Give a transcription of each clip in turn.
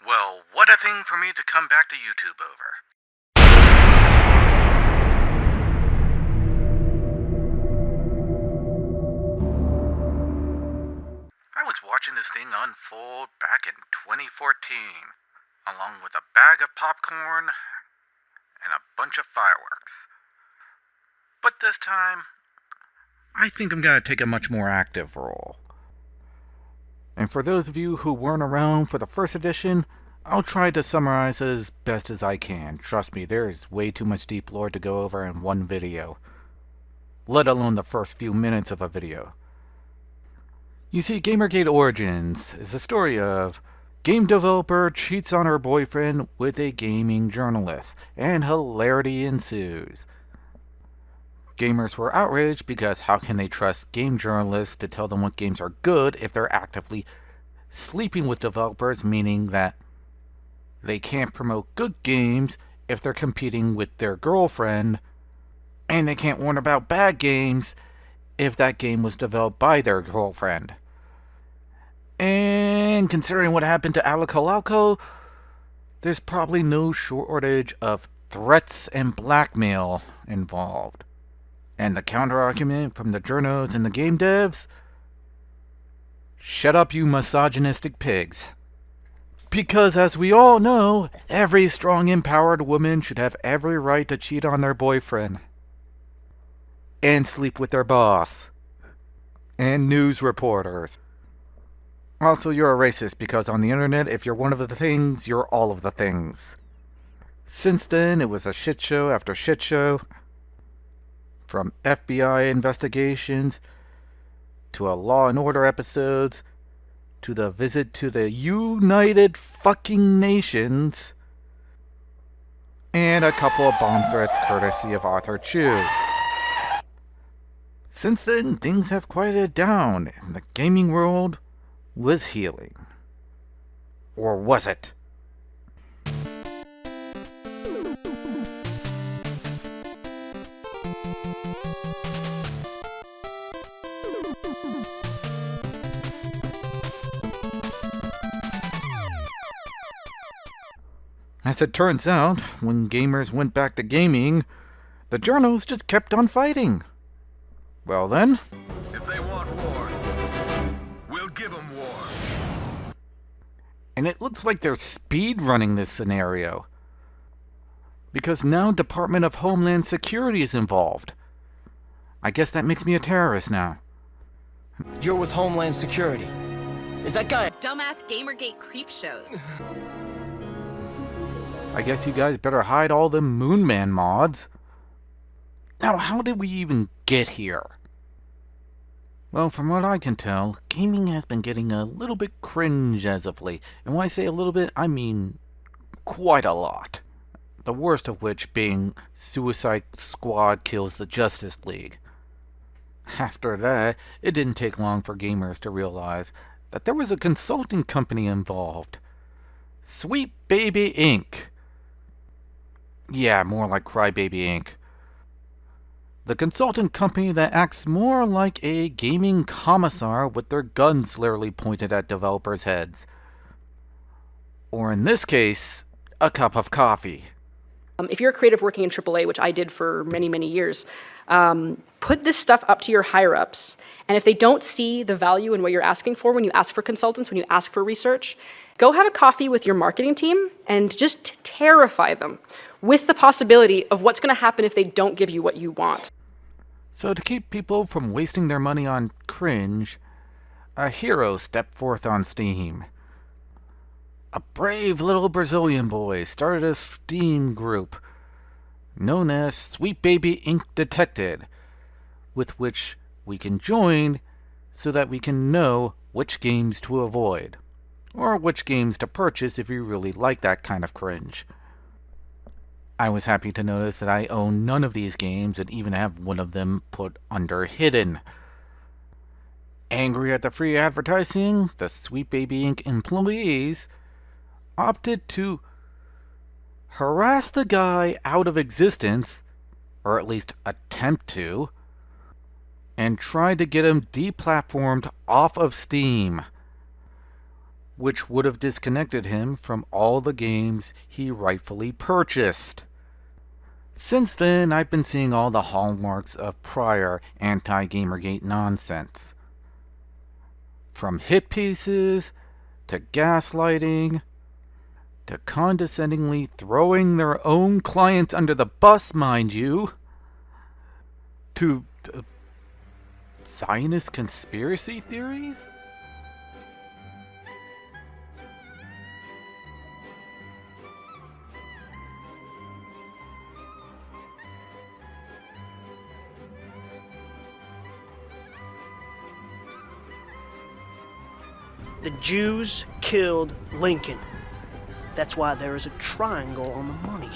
Well, what a thing for me to come back to YouTube over. I was watching this thing unfold back in 2014, along with a bag of popcorn and a bunch of fireworks. But this time, I think I'm gonna take a much more active role. And for those of you who weren't around for the first edition, I'll try to summarize it as best as I can. Trust me, there's way too much deep lore to go over in one video, let alone the first few minutes of a video. You see, Gamergate Origins is a story of game developer cheats on her boyfriend with a gaming journalist, and hilarity ensues. Gamers were outraged because how can they trust game journalists to tell them what games are good if they're actively sleeping with developers, meaning that they can't promote good games if they're competing with their girlfriend, and they can't warn about bad games if that game was developed by their girlfriend. And considering what happened to Alco, there's probably no shortage of threats and blackmail involved. And the counter-argument from the journos and the game devs? Shut up, you misogynistic pigs. Because as we all know, every strong, empowered woman should have every right to cheat on their boyfriend. And sleep with their boss. And news reporters. Also, you're a racist because on the internet, if you're one of the things, you're all of the things. Since then, it was a shit show after shit show. From FBI investigations, to a Law and Order episodes, to the visit to the United fucking Nations, and a couple of bomb threats courtesy of Arthur Chu. Since then, things have quieted down, and the gaming world was healing. Or was it? As it turns out, when gamers went back to gaming, the journos just kept on fighting. Well then, if they want war, we'll give them war. And it looks like they're speedrunning this scenario. Because now Department of Homeland Security is involved. I guess that makes me a terrorist now. You're with Homeland Security. Is that guy... Dumbass Gamergate creep shows. I guess you guys better hide all them Moonman mods. Now, how did we even get here? Well, from what I can tell, gaming has been getting a little bit cringe as of late. And when I say a little bit, I mean quite a lot. The worst of which being Suicide Squad kills the Justice League. After that, it didn't take long for gamers to realize that there was a consulting company involved. Sweetbabyinc. Yeah, more like Crybabyinc. The consultant company that acts more like a gaming commissar with their guns literally pointed at developers' heads. Or in this case, a cup of coffee. If you're a creative working in AAA, which I did for many, many years, put this stuff up to your higher-ups. And if they don't see the value in what you're asking for when you ask for consultants, when you ask for research, go have a coffee with your marketing team and just terrify them with the possibility of what's going to happen if they don't give you what you want. So to keep people from wasting their money on cringe, a hero stepped forth on Steam. A brave little Brazilian boy started a Steam group known as Sweetbabyinc Detected, with which we can join so that we can know which games to avoid, or which games to purchase if you really like that kind of cringe. I was happy to notice that I own none of these games and even have one of them put under hidden. Angry at the free advertising, the Sweetbabyinc employees opted to harass the guy out of existence, or at least attempt to, and try to get him deplatformed off of Steam. which would have disconnected him from all the games he rightfully purchased. Since then, I've been seeing all the hallmarks of prior anti-Gamergate nonsense. From hit pieces, to gaslighting, to condescendingly throwing their own clients under the bus, mind you, to Zionist conspiracy theories? The Jews killed Lincoln. That's why there is a triangle on the money.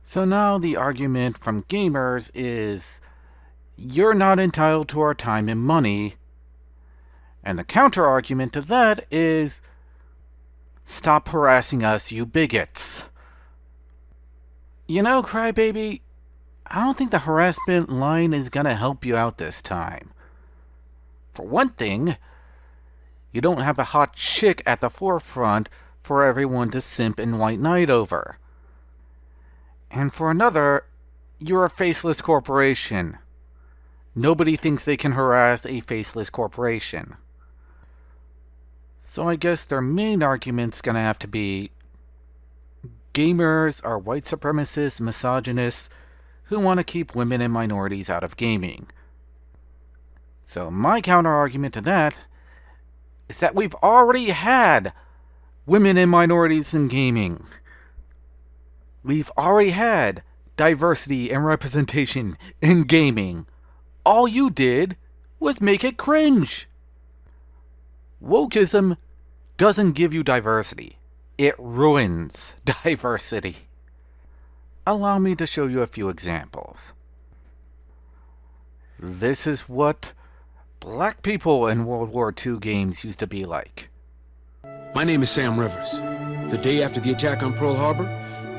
So now the argument from gamers is, you're not entitled to our time and money. And the counter-argument to that is, stop harassing us, you bigots. You know, Crybaby, I don't think the harassment line is gonna help you out this time. For one thing, you don't have a hot chick at the forefront for everyone to simp and white knight over. And for another, you're a faceless corporation. Nobody thinks they can harass a faceless corporation. So I guess their main argument's gonna have to be, gamers are white supremacists, misogynists, who want to keep women and minorities out of gaming. So my counter-argument to that is that we've already had women and minorities in gaming. We've already had diversity and representation in gaming. All you did was make it cringe. Wokeism doesn't give you diversity. It ruins diversity. Allow me to show you a few examples. This is what black people in World War II games used to be like. My name is Sam Rivers. The day after the attack on Pearl Harbor,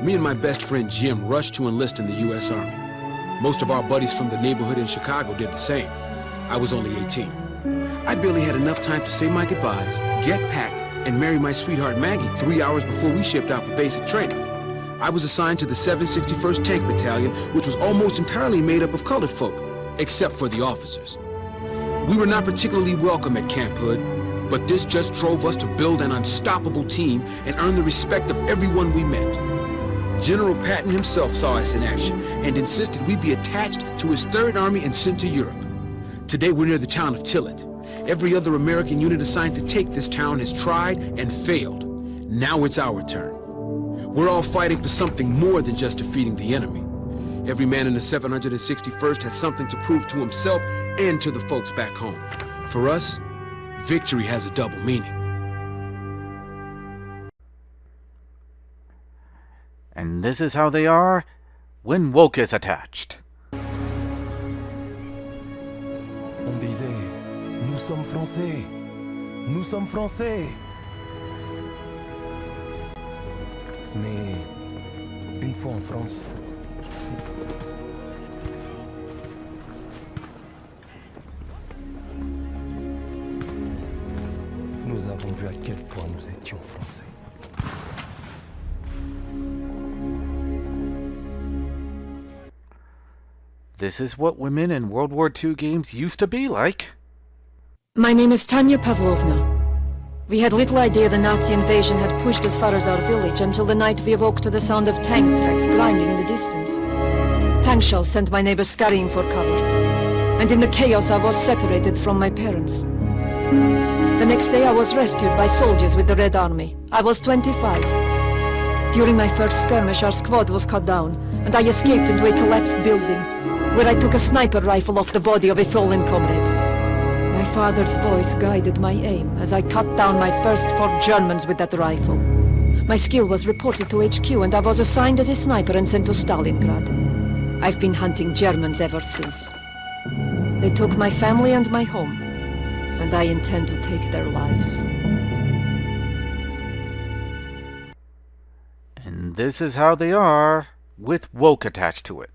me and my best friend Jim rushed to enlist in the U.S. Army. Most of our buddies from the neighborhood in Chicago did the same. I was only 18. I barely had enough time to say my goodbyes, get packed, and marry my sweetheart Maggie 3 hours before we shipped out for basic training. I was assigned to the 761st Tank Battalion, which was almost entirely made up of colored folk, except for the officers. We were not particularly welcome at Camp Hood, but this just drove us to build an unstoppable team and earn the respect of everyone we met. General Patton himself saw us in action and insisted we be attached to his 3rd Army and sent to Europe. Today we're near the town of Tillet. Every other American unit assigned to take this town has tried and failed. Now it's our turn. We're all fighting for something more than just defeating the enemy. Every man in the 761st has something to prove to himself and to the folks back home. For us, victory has a double meaning. And this is how they are when woke is attached. On disait, nous sommes français. Nous sommes français. Mais une fois en France, nous avons vu à quel point nous étions français. This is what women in World War II games used to be like. My name is Tanya Pavlovna. We had little idea the Nazi invasion had pushed as far as our village until the night we awoke to the sound of tank tracks grinding in the distance. Tank shells sent my neighbors scurrying for cover, and in the chaos I was separated from my parents. The next day I was rescued by soldiers with the Red Army. I was 25. During my first skirmish our squad was cut down, and I escaped into a collapsed building, where I took a sniper rifle off the body of a fallen comrade. My father's voice guided my aim as I cut down my first 4 Germans with that rifle. My skill was reported to HQ and I was assigned as a sniper and sent to Stalingrad. I've been hunting Germans ever since. They took my family and my home, and I intend to take their lives. And this is how they are with woke attached to it.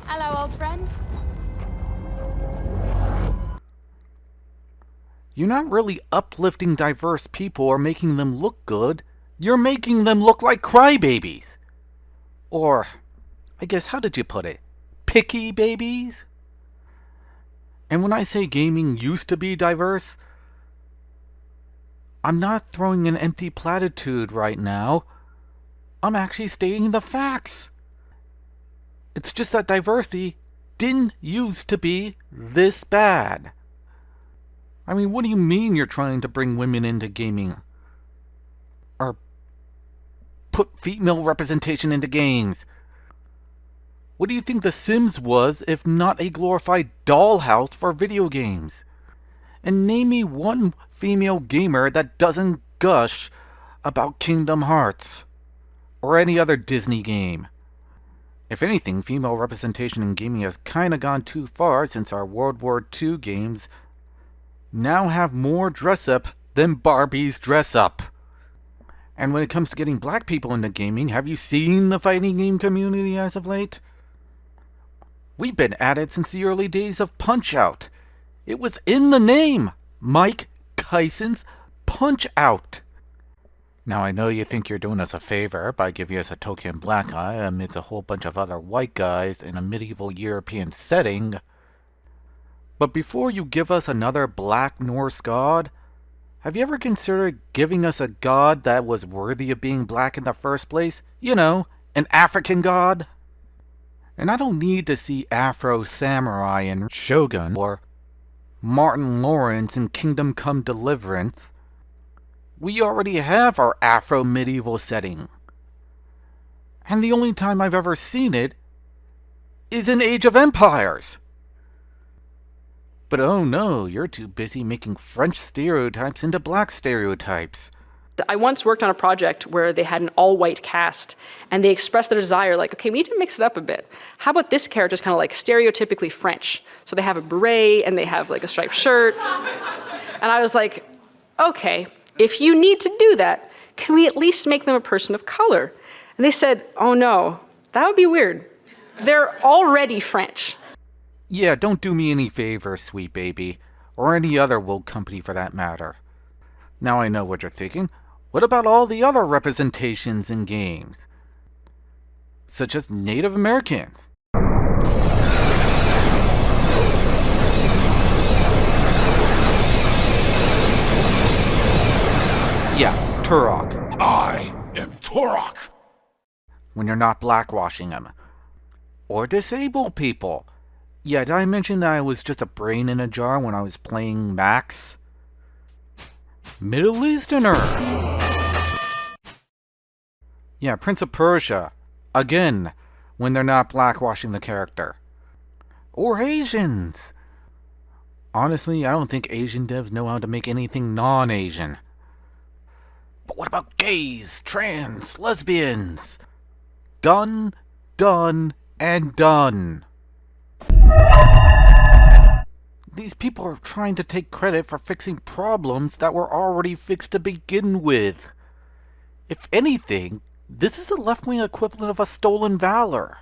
Hello, old friend. You're not really uplifting diverse people or making them look good. You're making them look like crybabies. Or, I guess, how did you put it? Picky babies? And when I say gaming used to be diverse, I'm not throwing an empty platitude right now. I'm actually stating the facts. It's just that diversity didn't used to be this bad. I mean, what do you mean you're trying to bring women into gaming? Or put female representation into games? What do you think The Sims was if not a glorified dollhouse for video games? And name me one female gamer that doesn't gush about Kingdom Hearts or any other Disney game. If anything, female representation in gaming has kinda gone too far since our World War II games now have more dress-up than Barbie's dress-up. And when it comes to getting black people into gaming, have you seen the fighting game community as of late? We've been at it since the early days of Punch-Out! It was in the name! Mike Tyson's Punch-Out! Now I know you think you're doing us a favor by giving us a token black eye amidst a whole bunch of other white guys in a medieval European setting. But before you give us another Black Norse god, have you ever considered giving us a god that was worthy of being black in the first place? You know, an African god? And I don't need to see Afro Samurai in Shogun or Martin Lawrence in Kingdom Come Deliverance. We already have our Afro medieval setting. And the only time I've ever seen it is in Age of Empires. But oh no, you're too busy making French stereotypes into black stereotypes. I once worked on a project where they had an all-white cast, and they expressed their desire, like, okay, we need to mix it up a bit. How about this character's kind of like stereotypically French? So they have a beret, and they have like a striped shirt. And I was like, okay, if you need to do that, can we at least make them a person of color? And they said, oh no, that would be weird. They're already French. Yeah, don't do me any favors, sweet baby. Or any other woke company for that matter. Now I know what you're thinking. What about all the other representations in games? Such as Native Americans. Yeah, Turok. I am Turok. When you're not blackwashing them. Or disabled people. Yeah, did I mention that I was just a brain in a jar when I was playing Max? Middle Easterner. Yeah, Prince of Persia. Again, when they're not blackwashing the character. Or Asians. Honestly, I don't think Asian devs know how to make anything non-Asian. But what about gays, trans, lesbians? Done, done, and done. These people are trying to take credit for fixing problems that were already fixed to begin with. If anything, this is the left-wing equivalent of a stolen valor.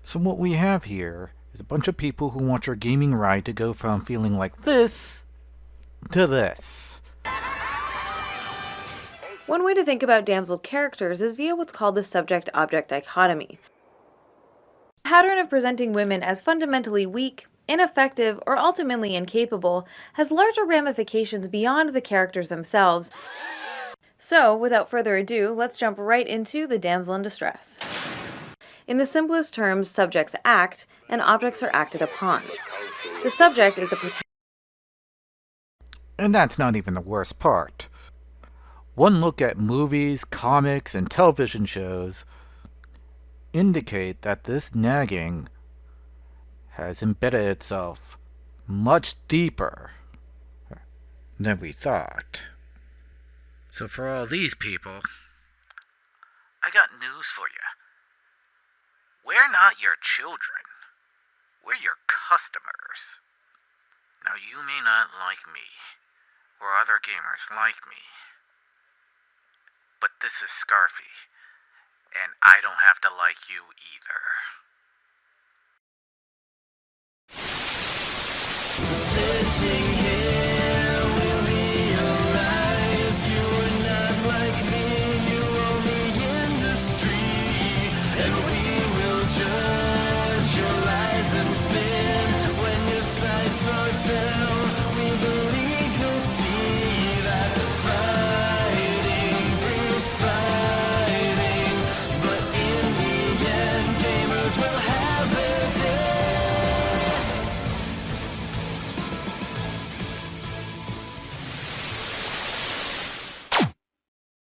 So what we have here is a bunch of people who want your gaming ride to go from feeling like this to this. One way to think about damseled characters is via what's called the subject-object dichotomy. The pattern of presenting women as fundamentally weak, ineffective, or ultimately incapable has larger ramifications beyond the characters themselves. So, without further ado, let's jump right into the damsel in distress. In the simplest terms, subjects act, and objects are acted upon. The subject is the And that's not even the worst part. One look at movies, comics, and television shows indicate that this nagging has embedded itself much deeper than we thought. So for all these people, I got news for you. We're not your children. We're your customers. Now you may not like me, or other gamers like me, but this is Scarfy, and I don't have to like you either. Sitting here